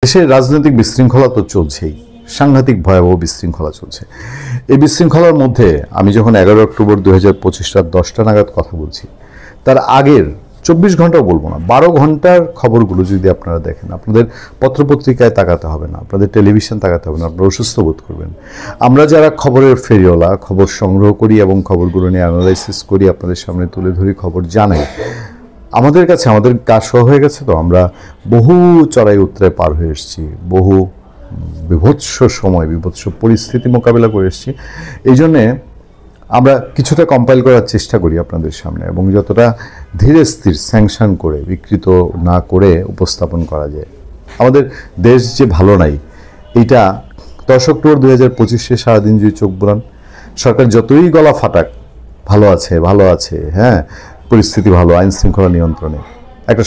দেশে রাজনৈতিক বিশৃঙ্খলা তো চলছেই, সাংঘাতিক ভয়াবহ বিশৃঙ্খলা চলছে। এই বিশৃঙ্খলার মধ্যে আমি যখন 11 অক্টোবর 2025 রাত 10টা নাগাদ কথা বলছি, তার আগের 24 ঘন্টাও বলবো না, 12 ঘন্টার খবরগুলো যদি আপনারা দেখেন, আপনাদের পত্রপত্রিকায় তাকাতে হবে না, আপনাদের টেলিভিশন তাকাতে হবে না, আপনারা অসুস্থ বোধ করবেন। আমরা যারা খবরের ফেরিওয়ালা, খবর সংগ্রহ করি এবং খবরগুলো নিয়ে অ্যানালাইসিস করি, আপনাদের সামনে তুলে ধরি, খবর জানাই, আমাদের কাছে আমাদের কাজ সহ হয়ে গেছে। তো আমরা বহু চড়াই উতরাই পার হয়ে এসেছি, বহু বিভৎস সময়, বিভৎস পরিস্থিতি মোকাবেলা করে এসেছি। এই জন্যে আমরা কিছুটা কম্পাইল করার চেষ্টা করি আপনাদের সামনে, এবং যতটা ধীরে স্থির স্যাংশন করে, বিকৃত না করে উপস্থাপন করা যায়। আমাদের দেশ যে ভালো নাই, এইটা 10 অক্টোবর 2025-এ সারাদিন যদি চোখ বুলান, সরকার যতই গলা ফাটাক ভালো আছে, ভালো আছে, হ্যাঁ পরিস্থিতি ভালো, আইন শৃঙ্খলা নিয়ন্ত্রণে, একটা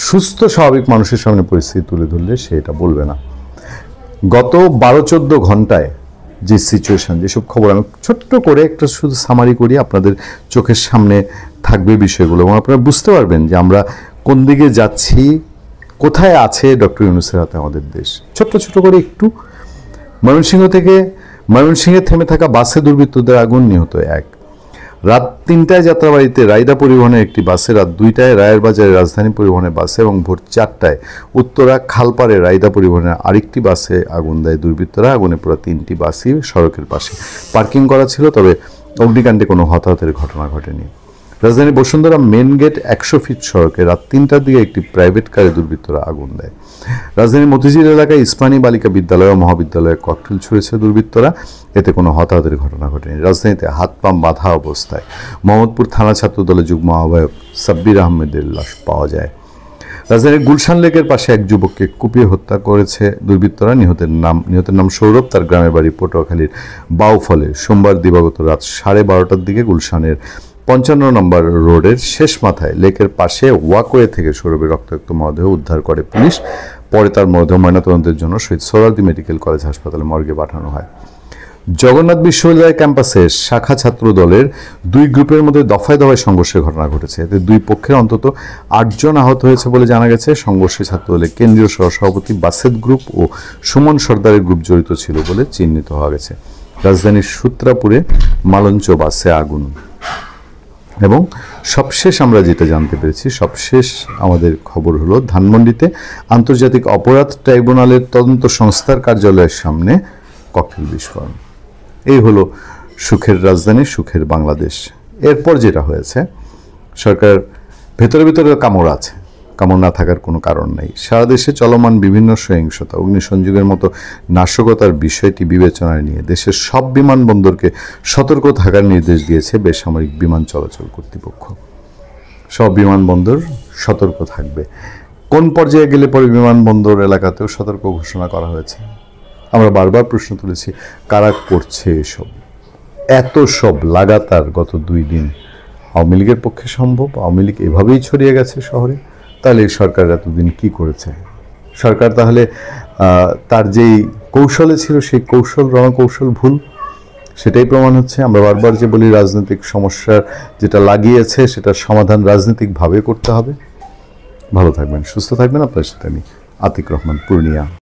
সুস্থ স্বাভাবিক মানুষের সামনে পরিস্থিতি তুলে ধরলে সে এটা বলবে না। গত 12-14 ঘন্টায় যে সিচুয়েশন, যেসব খবর আমি ছোট্ট করে একটা শুধু সামারি করি, আপনাদের চোখের সামনে থাকবে বিষয়গুলো, এবং আপনারা বুঝতে পারবেন যে আমরা কোন দিকে যাচ্ছি, কোথায় আছে ডক্টর ইউনূসের হাতে আমাদের দেশ। ছোট্ট ছোট করে একটু, ময়মনসিংহে থেমে থাকা বাসে দুর্বৃত্তদের আগুন, নিহত 1। রাত 3টায় যাত্রাবাড়িতে রায়দা পরিবহনের একটি বাসে, রাত 2টায় রায়ের বাজারে রাজধানী পরিবহনের বাসে, এবং ভোর 4টায় উত্তরা খালপাড়ে রায়দা পরিবহনের আরেকটি বাসে আগুন দেয় দুর্বৃত্তরা। আগুনে পুরো 3টি বাসই সড়কের পাশে পার্কিং করা ছিল, তবে অগ্নিকাণ্ডে কোনো হতাহতের ঘটনা ঘটেনি। রাজধানী বসুন্ধরা মেন গেট 100 ফিট সড়কে রাত 3টার দিকে একটি প্রাইভেট কারে দুর্বৃত্তরা আগুন দেয়। রাজধানীর মতিঝিল এলাকায় ইসমানী বালিকা বিদ্যালয় ও মহাবিদ্যালয়ে ককটেল ছুঁড়েছে দুর্বৃত্তরা, এতে কোনো হতাহতের ঘটনা ঘটেনি। রাজধানীতে হাত পা বাঁধা অবস্থায় মোহাম্মদপুর থানা ছাত্রদলের যুগ্ম আহ্বায়ক সাব্বির আহমেদের লাশ পাওয়া যায়। রাজধানীর গুলশান লেকের পাশে এক যুবককে কুপিয়ে হত্যা করেছে দুর্বৃত্তরা। নিহতের নাম সৌরভ, তার গ্রামের বাড়ি পটুয়াখালীর বাউফলে। সোমবার দিবাগত রাত 12:30টার দিকে গুলশানের 55 নম্বর রোডের শেষ মাথায় লেকের পাশে ওয়াকওয়ে থেকে সৌরভের রক্তাক্ত মরদেহ উদ্ধার করে পুলিশ। পরে তার মরদেহ ময়নাতদন্তের জন্য শহীদ সোহরাওয়ার্দী মেডিকেল কলেজ হাসপাতালে মর্গে পাঠানো হয়। জগন্নাথ বিশ্ববিদ্যালয় ক্যাম্পাসে শাখা ছাত্র দলের 2 গ্রুপের মধ্যে দফায় দফায় সংঘর্ষের ঘটনা ঘটেছে। এতে 2 পক্ষের অন্তত 8 জন আহত হয়েছে বলে জানা গেছে। সংঘর্ষে ছাত্রদলের কেন্দ্রীয় সহসভাপতি বাসেদ গ্রুপ ও সুমন সর্দারের গ্রুপ জড়িত ছিল বলে চিহ্নিত হওয়া গেছে। রাজধানীর সূত্রাপুরে মালঞ্চ বাসে আগুন। এবং সবশেষ আমরা যেটা জানতে পেরেছি, সবশেষ আমাদের খবর হলো ধানমন্ডিতে আন্তর্জাতিক অপরাধ ট্রাইব্যুনালের তদন্ত সংস্থার কার্যালয়ের সামনে ককটেল বিস্ফোরণ। এই হলো সুখের রাজধানী, সুখের বাংলাদেশ। এরপর যেটা হয়েছে, সরকার ভেতরে ভেতরে কামড় আছে, কামড় না থাকার কোনো কারণ নেই। সারা দেশে চলমান বিভিন্ন সহিংসতা, অগ্নিসংযোগের মতো নাশকতার বিষয়টি বিবেচনায় নিয়ে দেশের সব বিমানবন্দরকে সতর্ক থাকার নির্দেশ দিয়েছে বেসামরিক বিমান চলাচল কর্তৃপক্ষ। সব বিমানবন্দর সতর্ক থাকবে। কোন পর্যায়ে গেলে পরে বিমানবন্দর এলাকাতেও সতর্ক ঘোষণা করা হয়েছে। আমরা বারবার প্রশ্ন তুলেছি, কারা করছে এসব? এত সব লাগাতার গত 2 দিন আওয়ামী লীগের পক্ষে সম্ভব? আওয়ামী লীগ এভাবেই ছড়িয়ে গেছে শহরে? তাহলে সরকার এতদিন কি করেছে? সরকার তাহলে তার যেই কৌশলে ছিল, সেই রণকৌশল ভুল, সেটাই প্রমাণ হচ্ছে। আমরা বারবার যে বলি, রাজনৈতিক সমস্যার যেটা লাগিয়েছে সেটার সমাধান রাজনৈতিকভাবে করতে হবে। ভালো থাকবেন, সুস্থ থাকবেন। আপনার সাথে আমি আতিক রহমান, পূর্ণিয়া।